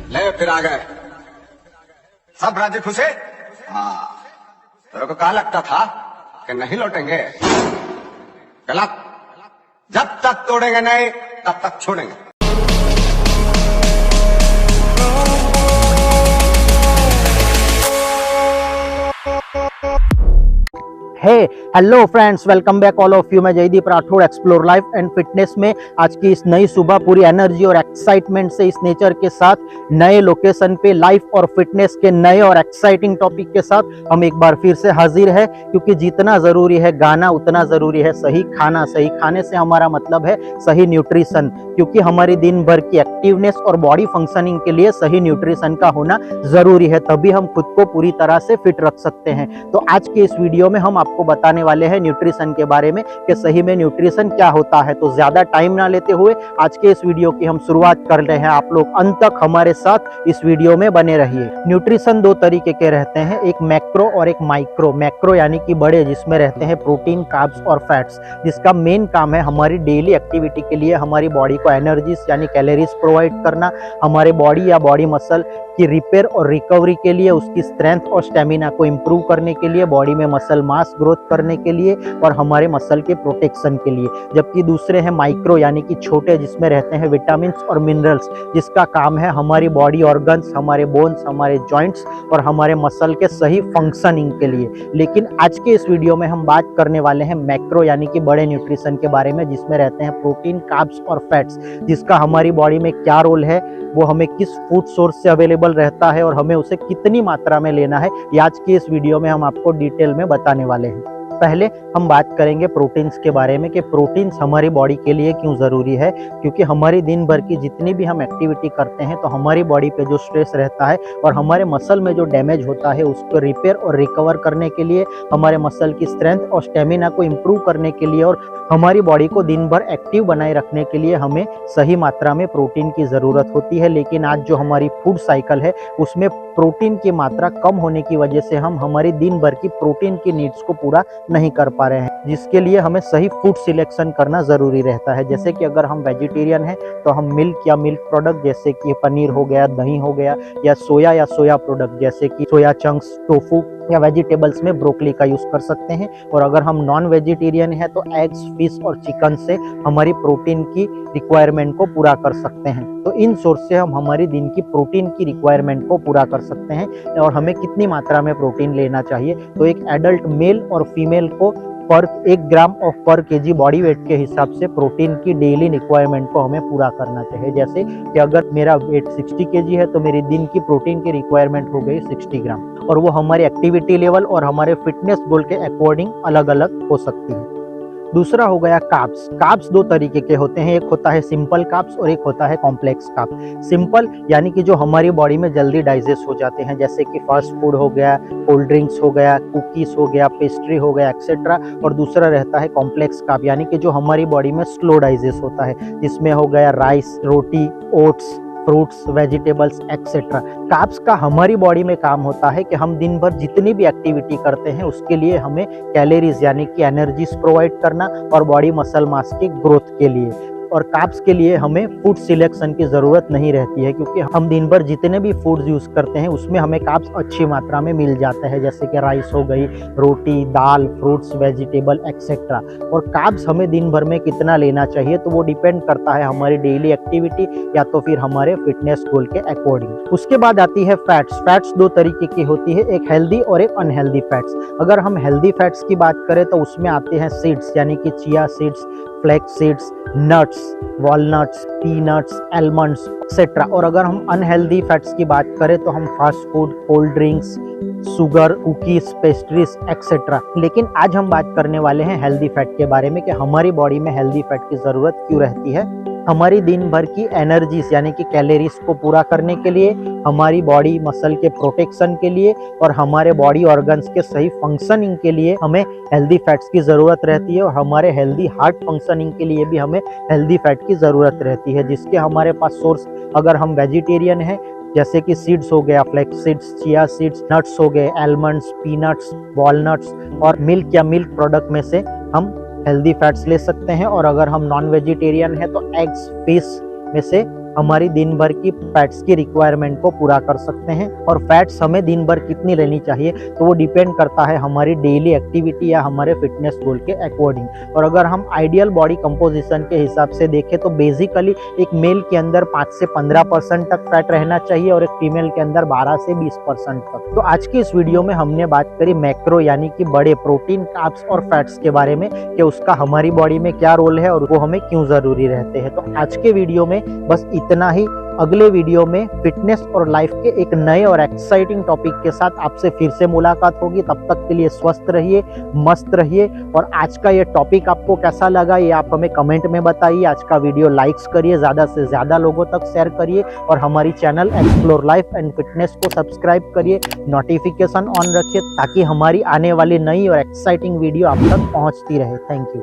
ले फिर आ गए सब राजी खुशे। हाँ, तेरे को क्या लगता था कि नहीं लौटेंगे? गलत। जब तक तोड़ेंगे नहीं तब तक छोड़ेंगे। Hello friends, welcome back all of you. मैं Jaydeep Rathore explore life and fitness में आज की इस नई सुबह पूरी एनर्जी और एक्साइटमेंट से इस नेचर के साथ नए लोकेशन पे लाइफ और फिटनेस के नए और एक्साइटिंग टॉपिक के साथ हम एक बार फिर से हाजिर है। क्योंकि जितना ज़रूरी है गाना उतना ज़रूरी है सही खाना। सही खाने से हमारा मतलब है सही न्यूट्रिशन, क्योंकि हमारी दिन भर की एक्टिवनेस और बॉडी फंक्शनिंग के लिए सही न्यूट्रिशन का होना ज़रूरी है, तभी हम खुद को पूरी तरह से फिट रख सकते हैं। तो आज के इस वीडियो में हम आपको बताने वाले हैं न्यूट्रिशन के बारे में कि सही में न्यूट्रिशन क्या होता है। तो ज्यादा टाइम ना लेते हुए आज के इस वीडियो की हम शुरुआत कर रहे हैं। आप लोग अंत तक हमारे साथ इस वीडियो में बने रहिए। न्यूट्रिशन दो तरीके के रहते हैं, एक मैक्रो और एक माइक्रो। मैक्रो यानी कि बड़े, जिसमें रहते हैं प्रोटीन, कार्ब्स और फैट्स, जिसका मेन काम है हमारी डेली एक्टिविटी के लिए हमारी बॉडी को एनर्जीज यानी कैलोरीज प्रोवाइड करना, हमारे बॉडी या बॉडी मसल की रिपेयर और रिकवरी के लिए, उसकी स्ट्रेंथ और स्टेमिना को इंप्रूव करने के लिए, बॉडी में मसल मास ग्रोथ करने के लिए और हमारे मसल के प्रोटेक्शन के लिए। जबकि दूसरे हैं माइक्रो यानी कि छोटे, जिसमें रहते हैं विटामिन और मिनरल्स, जिसका काम है हमारी बॉडी ऑर्गन्स, हमारे बोन्स, हमारे जॉइंट्स और हमारे मसल के सही फंक्शनिंग के लिए। लेकिन आज के इस वीडियो में हम बात करने वाले हैं मैक्रो यानी कि बड़े न्यूट्रिशन के बारे में, जिसमें रहते हैं प्रोटीन, कार्ब्स और फैट्स, जिसका हमारी बॉडी में क्या रोल है, वो हमें किस फूड सोर्स से अवेलेबल रहता है और हमें उसे कितनी मात्रा में लेना है, ये आज की इस वीडियो में हम आपको डिटेल में बताने वाले हैं। पहले हम बात करेंगे प्रोटीन्स के बारे में कि प्रोटीन्स हमारी बॉडी के लिए क्यों ज़रूरी है। क्योंकि हमारी दिन भर की जितनी भी हम एक्टिविटी करते हैं तो हमारी बॉडी पे जो स्ट्रेस रहता है और हमारे मसल में जो डैमेज होता है उसको रिपेयर और रिकवर करने के लिए, हमारे मसल की स्ट्रेंथ और स्टेमिना को इम्प्रूव करने के लिए और हमारी बॉडी को दिन भर एक्टिव बनाए रखने के लिए हमें सही मात्रा में प्रोटीन की ज़रूरत होती है। लेकिन आज जो हमारी फूड साइकिल है उसमें प्रोटीन की मात्रा कम होने की वजह से हम हमारी दिन भर की प्रोटीन की नीड्स को पूरा नहीं कर पा रहे हैं, जिसके लिए हमें सही फूड सिलेक्शन करना ज़रूरी रहता है। जैसे कि अगर हम वेजिटेरियन हैं तो हम मिल्क या मिल्क प्रोडक्ट जैसे कि पनीर हो गया, दही हो गया, या सोया प्रोडक्ट जैसे कि सोया चंक्स, टोफू या वेजिटेबल्स में ब्रोकली का यूज़ कर सकते हैं। और अगर हम नॉन वेजिटेरियन हैं तो एग्स, फिश और चिकन से हमारी प्रोटीन की रिक्वायरमेंट को पूरा कर सकते हैं। तो इन सोर्स से हम हमारी दिन की प्रोटीन की रिक्वायरमेंट को पूरा कर सकते हैं। और हमें कितनी मात्रा में प्रोटीन लेना चाहिए, तो एक एडल्ट मेल और फीमेल को पर 1 ग्राम ऑफ पर केजी बॉडी वेट के हिसाब से प्रोटीन की डेली रिक्वायरमेंट को हमें पूरा करना चाहिए। जैसे कि अगर मेरा वेट 60 केजी है तो मेरी दिन की प्रोटीन की रिक्वायरमेंट हो गई 60 ग्राम, और वो हमारे एक्टिविटी लेवल और हमारे फिटनेस गोल के अकॉर्डिंग अलग अलग हो सकती है। दूसरा हो गया कार्ब्स। कार्ब्स दो तरीके के होते हैं, एक होता है सिंपल कार्ब्स और एक होता है कॉम्प्लेक्स कार्ब्स। सिंपल यानी कि जो हमारी बॉडी में जल्दी डाइजेस्ट हो जाते हैं, जैसे कि फास्ट फूड हो गया, कोल्ड ड्रिंक्स हो गया, कुकीज़ हो गया, पेस्ट्री हो गया, एक्सेट्रा। और दूसरा रहता है कॉम्प्लेक्स कार्ब यानी कि जो हमारी बॉडी में स्लो डाइजेस्ट होता है, जिसमें हो गया राइस, रोटी, oats, fruits, vegetables etcetera. Carbs का हमारी बॉडी में काम होता है कि हम दिन भर जितनी भी एक्टिविटी करते हैं उसके लिए हमें कैलोरीज यानी कि एनर्जीज प्रोवाइड करना और बॉडी मसल मास की ग्रोथ के लिए। और कार्ब्स के लिए हमें फूड सिलेक्शन की ज़रूरत नहीं रहती है, क्योंकि हम दिन भर जितने भी फूड्स यूज़ करते हैं उसमें हमें कार्ब्स अच्छी मात्रा में मिल जाते हैं, जैसे कि राइस हो गई, रोटी, दाल, फ्रूट्स, वेजिटेबल एक्सेट्रा। और कार्ब्स हमें दिन भर में कितना लेना चाहिए तो वो डिपेंड करता है हमारी डेली एक्टिविटी या तो फिर हमारे फिटनेस गोल के अकॉर्डिंग। उसके बाद आती है फैट्स। फैट्स दो तरीके की होती है, एक हेल्दी और एक अनहेल्दी फैट्स। अगर हम हेल्दी फैट्स की बात करें तो उसमें आते हैं सीड्स यानी कि chia seeds, flax seeds, nuts, walnuts, peanuts, almonds etcetera. और अगर हम अनहेल्दी फैट्स की बात करें तो हम fast food, cold drinks, sugar, cookies, pastries etcetera. लेकिन आज हम बात करने वाले हैं हेल्दी फैट के बारे में कि हमारी बॉडी में हेल्दी फैट की ज़रूरत क्यों रहती है। हमारी दिन भर की एनर्जीज यानी कि कैलोरीज को पूरा करने के लिए, हमारी बॉडी मसल के प्रोटेक्शन के लिए और हमारे बॉडी ऑर्गन्स के सही फंक्शनिंग के लिए हमें हेल्दी फैट्स की ज़रूरत रहती है। और हमारे हेल्दी हार्ट फंक्शनिंग के लिए भी हमें हेल्दी फैट की ज़रूरत रहती है, जिसके हमारे पास सोर्स, अगर हम वेजिटेरियन हैं जैसे कि सीड्स हो गया, flax seeds, chia seeds, nuts हो गए, आलमंड्स, पीनट्स, वॉलनट्स और मिल्क या मिल्क प्रोडक्ट में से हम हेल्दी फैट्स ले सकते हैं। और अगर हम नॉन वेजिटेरियन हैं तो एग्स, फिश में से हमारी दिन भर की फैट्स की रिक्वायरमेंट को पूरा कर सकते हैं। और फैट्स हमें दिन भर कितनी लेनी चाहिए तो वो डिपेंड करता है हमारी डेली एक्टिविटी या हमारे फिटनेस गोल के अकॉर्डिंग। और अगर हम आइडियल बॉडी कंपोजिशन के हिसाब से देखें तो बेसिकली एक मेल के अंदर 5 से 15% तक फैट रहना चाहिए और एक फीमेल के अंदर 12 से 20% तक। तो आज की इस वीडियो में हमने बात करी मैक्रो यानी कि बड़े प्रोटीन, कार्ब्स और फैट्स के बारे में कि उसका हमारी बॉडी में क्या रोल है और वो हमें क्यों जरूरी रहते हैं। तो आज के वीडियो में बस इतना ही। अगले वीडियो में फिटनेस और लाइफ के एक नए और एक्साइटिंग टॉपिक के साथ आपसे फिर से मुलाकात होगी। तब तक के लिए स्वस्थ रहिए, मस्त रहिए। और आज का ये टॉपिक आपको कैसा लगा ये आप हमें कमेंट में बताइए। आज का वीडियो लाइक्स करिए, ज़्यादा से ज़्यादा लोगों तक शेयर करिए और हमारी channel explore life and fitness को सब्सक्राइब करिए, नोटिफिकेशन ऑन रखिए ताकि हमारी आने वाली नई और एक्साइटिंग वीडियो आप तक पहुँचती रहे। Thank you.